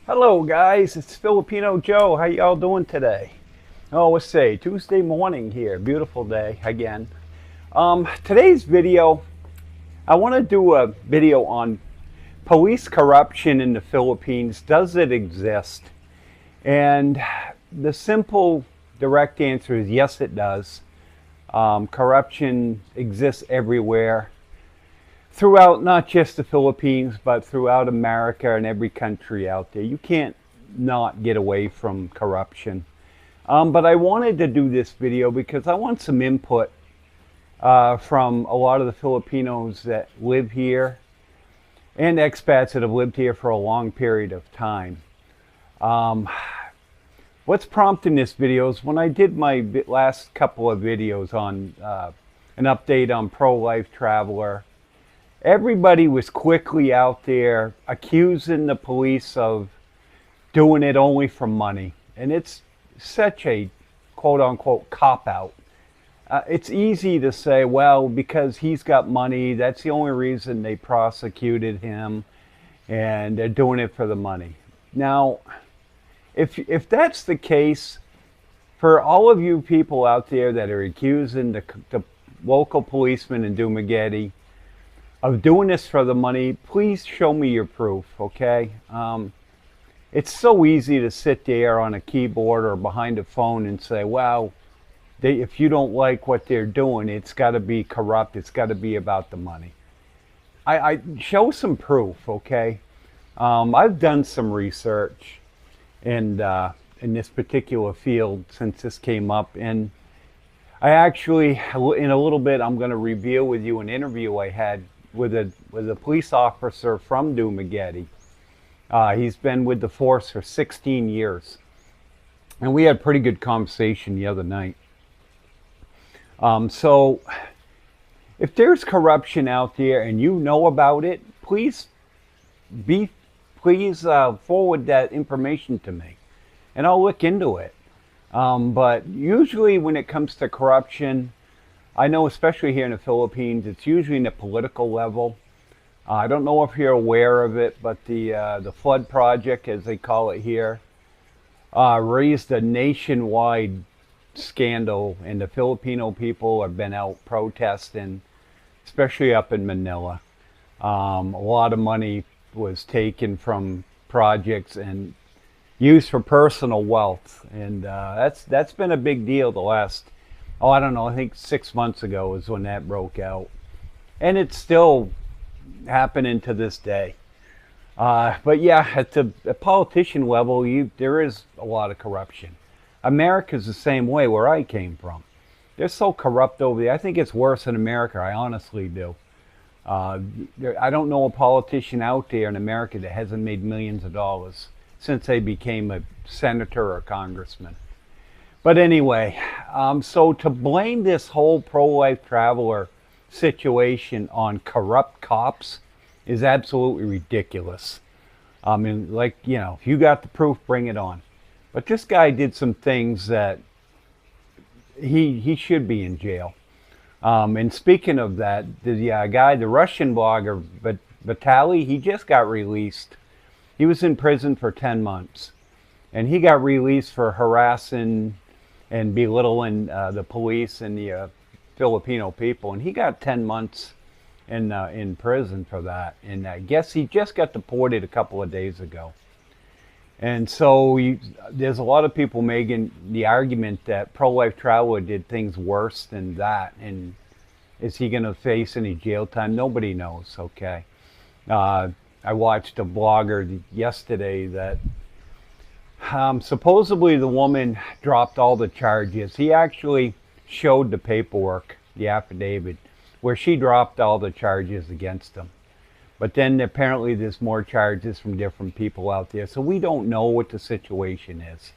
Hello guys, it's Filipino Joe. How y'all doing today? Oh, let's say Tuesday morning here. Beautiful day again. Today's video, I want to do a video on police corruption in the Philippines. Does it exist? And the simple, direct answer is yes, it does. Corruption exists everywhere throughout not just the Philippines, but throughout America and every country out there. You can't not get away from corruption. But I wanted to do this video because I want some input from a lot of the Filipinos that live here and expats that have lived here for a long period of time. Um, what's prompting this video is when I did my last couple of videos on an update on Pro-Life Traveler. Everybody was quickly out there accusing the police of doing it only for money. And it's such a quote unquote cop out. It's easy to say, well, because he's got money, that's the only reason they prosecuted him and they're doing it for the money. Now, if that's the case, for all of you people out there that are accusing the local policeman in Dumaguete of doing this for the money, please show me your proof, okay? It's so easy to sit there on a keyboard or behind a phone and say, well, if you don't like what they're doing, it's got to be corrupt, it's got to be about the money. I show some proof, okay? I've done some research in this particular field since this came up, and I actually, in a little bit, I'm going to reveal with you an interview I had with a police officer from Dumaguete. He's been with the force for 16 years. And we had a pretty good conversation the other night. So if there's corruption out there and you know about it, please forward that information to me and I'll look into it. But usually when it comes to corruption, I know especially here in the Philippines, it's usually in the political level. I don't know if you're aware of it, but the flood project, as they call it here, raised a nationwide scandal, and the Filipino people have been out protesting, especially up in Manila. A lot of money was taken from projects and used for personal wealth, and that's been a big deal the last, I don't know, I think 6 months ago is when that broke out. And it's still happening to this day. But yeah, at the politician level, there is a lot of corruption. America's the same way where I came from. They're so corrupt over there. I think it's worse in America, I honestly do. I don't know a politician out there in America that hasn't made millions of dollars since they became a senator or congressman. But anyway, so to blame this whole Pro-Life Traveler situation on corrupt cops is absolutely ridiculous. I mean, like, you know, if you got the proof, bring it on. But this guy did some things that he should be in jail. And speaking of that, the Russian blogger, Vitaly, he just got released. He was in prison for 10 months. And he got released for harassing and belittling the police and the Filipino people, and he got 10 months in prison for that. And I guess he just got deported a couple of days ago. And so there's a lot of people making the argument that Pro-Life Traveler did things worse than that, and is he going to face any jail time? Nobody knows. Okay, I watched a blogger yesterday that supposedly the woman dropped all the charges. He actually showed the paperwork, the affidavit, where she dropped all the charges against him. But then apparently there's more charges from different people out there. So we don't know what the situation is.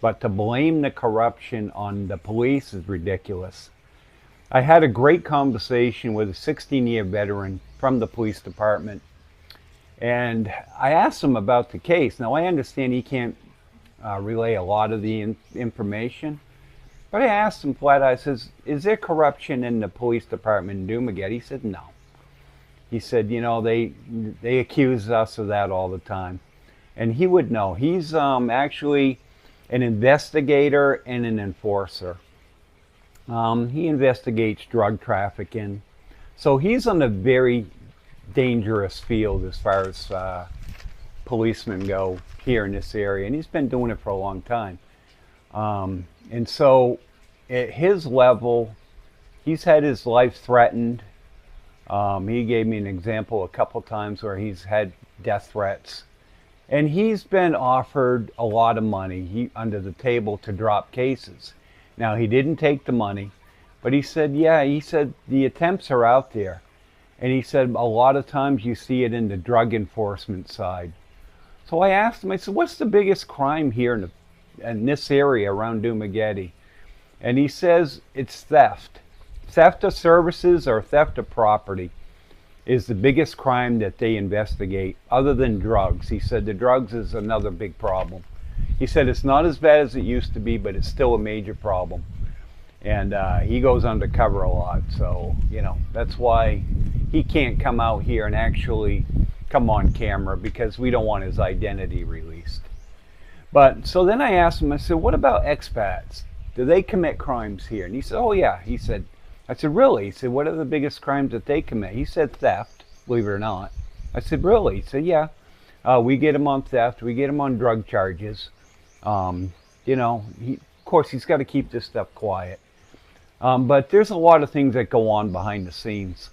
But to blame the corruption on the police is ridiculous. I had a great conversation with a 16-year veteran from the police department. And I asked him about the case. Now I understand he can't relay a lot of the information. But I asked him flat out, I says, is there corruption in the police department in Dumaguete? He said, no. He said, you know, they accuse us of that all the time. and he would know. He's actually an investigator and an enforcer. He investigates drug trafficking. So he's on a very dangerous field as far as policemen go here in this area, and he's been doing it for a long time. And so at his level, he's had his life threatened. He gave me an example a couple times where he's had death threats. And he's been offered a lot of money under the table to drop cases. Now, he didn't take the money, but he said, yeah, he said the attempts are out there. And he said a lot of times you see it in the drug enforcement side. So I asked him, I said, what's the biggest crime here in this area around Dumaguete? And he says it's theft. Theft of services or theft of property is the biggest crime that they investigate, other than drugs. He said the drugs is another big problem. He said it's not as bad as it used to be, but it's still a major problem. And he goes undercover a lot, so that's why he can't come out here and actually come on camera, because we don't want his identity released. But so then I asked him, I said, what about expats? Do they commit crimes here? And he said, oh yeah. He said, I said, really? He said, what are the biggest crimes that they commit? He said theft, believe it or not. I said, really? He said, yeah. We get him on theft. We get him on drug charges. Of course, he's got to keep this stuff quiet. But there's a lot of things that go on behind the scenes.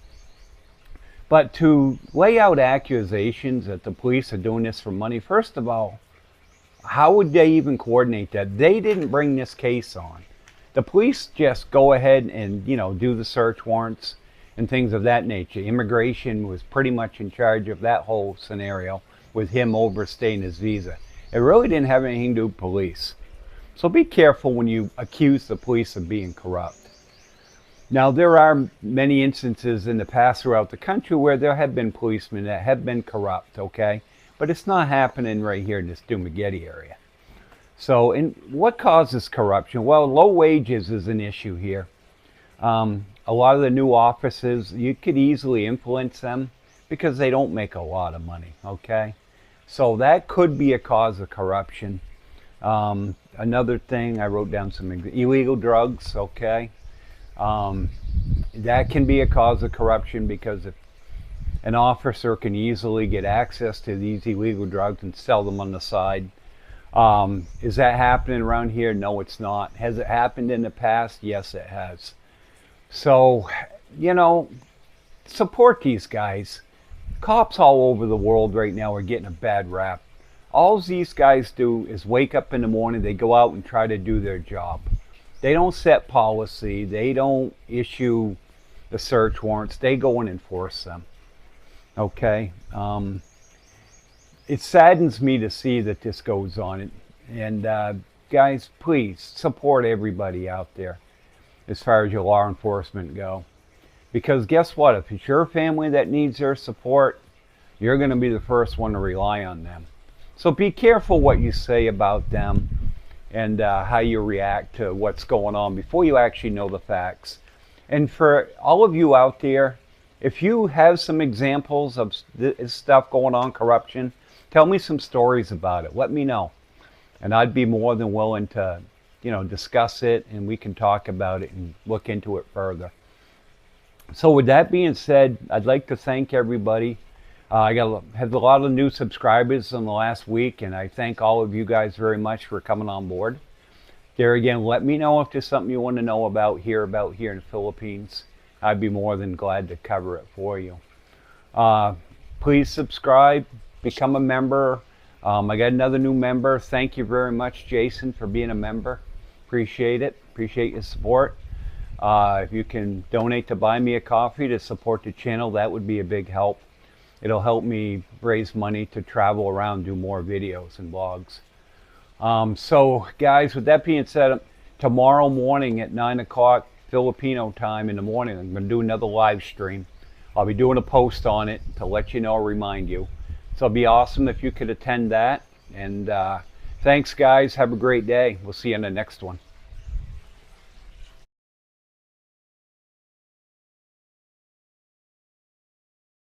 But to lay out accusations that the police are doing this for money, first of all, how would they even coordinate that? They didn't bring this case on. The police just go ahead and, do the search warrants and things of that nature. Immigration was pretty much in charge of that whole scenario with him overstaying his visa. It really didn't have anything to do with police. So be careful when you accuse the police of being corrupt. Now, there are many instances in the past throughout the country where there have been policemen that have been corrupt, okay? But it's not happening right here in this Dumaguete area. So, what causes corruption? Well, low wages is an issue here. A lot of the new offices, you could easily influence them because they don't make a lot of money, okay? So that could be a cause of corruption. Another thing, I wrote down some illegal drugs, okay? That can be a cause of corruption, because if an officer can easily get access to these illegal drugs and sell them on the side. Is that happening around here? No, it's not. Has it happened in the past? Yes, it has. So, support these guys. Cops all over the world right now are getting a bad rap. All these guys do is wake up in the morning, they go out and try to do their job. They don't set policy, they don't issue the search warrants, they go and enforce them. Okay? It saddens me to see that this goes on. And guys, please support everybody out there as far as your law enforcement go. Because guess what? If it's your family that needs their support, you're going to be the first one to rely on them. So be careful what you say about them and how you react to what's going on before you actually know the facts. And for all of you out there, if you have some examples of this stuff going on, corruption, tell me some stories about it. Let me know. And I'd be more than willing to, discuss it, and we can talk about it and look into it further. So with that being said, I'd like to thank everybody. I had a lot of new subscribers in the last week, and I thank all of you guys very much for coming on board. There again, let me know if there's something you want to know about here in the Philippines. I'd be more than glad to cover it for you. Please subscribe, become a member. I got another new member. Thank you very much, Jason, for being a member. Appreciate it. Appreciate your support. If you can donate to Buy Me a Coffee to support the channel, that would be a big help. It'll help me raise money to travel around, do more videos and vlogs. So guys, with that being said, tomorrow morning at 9 o'clock Filipino time in the morning, I'm going to do another live stream. I'll be doing a post on it to let you know, remind you. So it'd be awesome if you could attend that. And thanks guys, have a great day. We'll see you in the next one.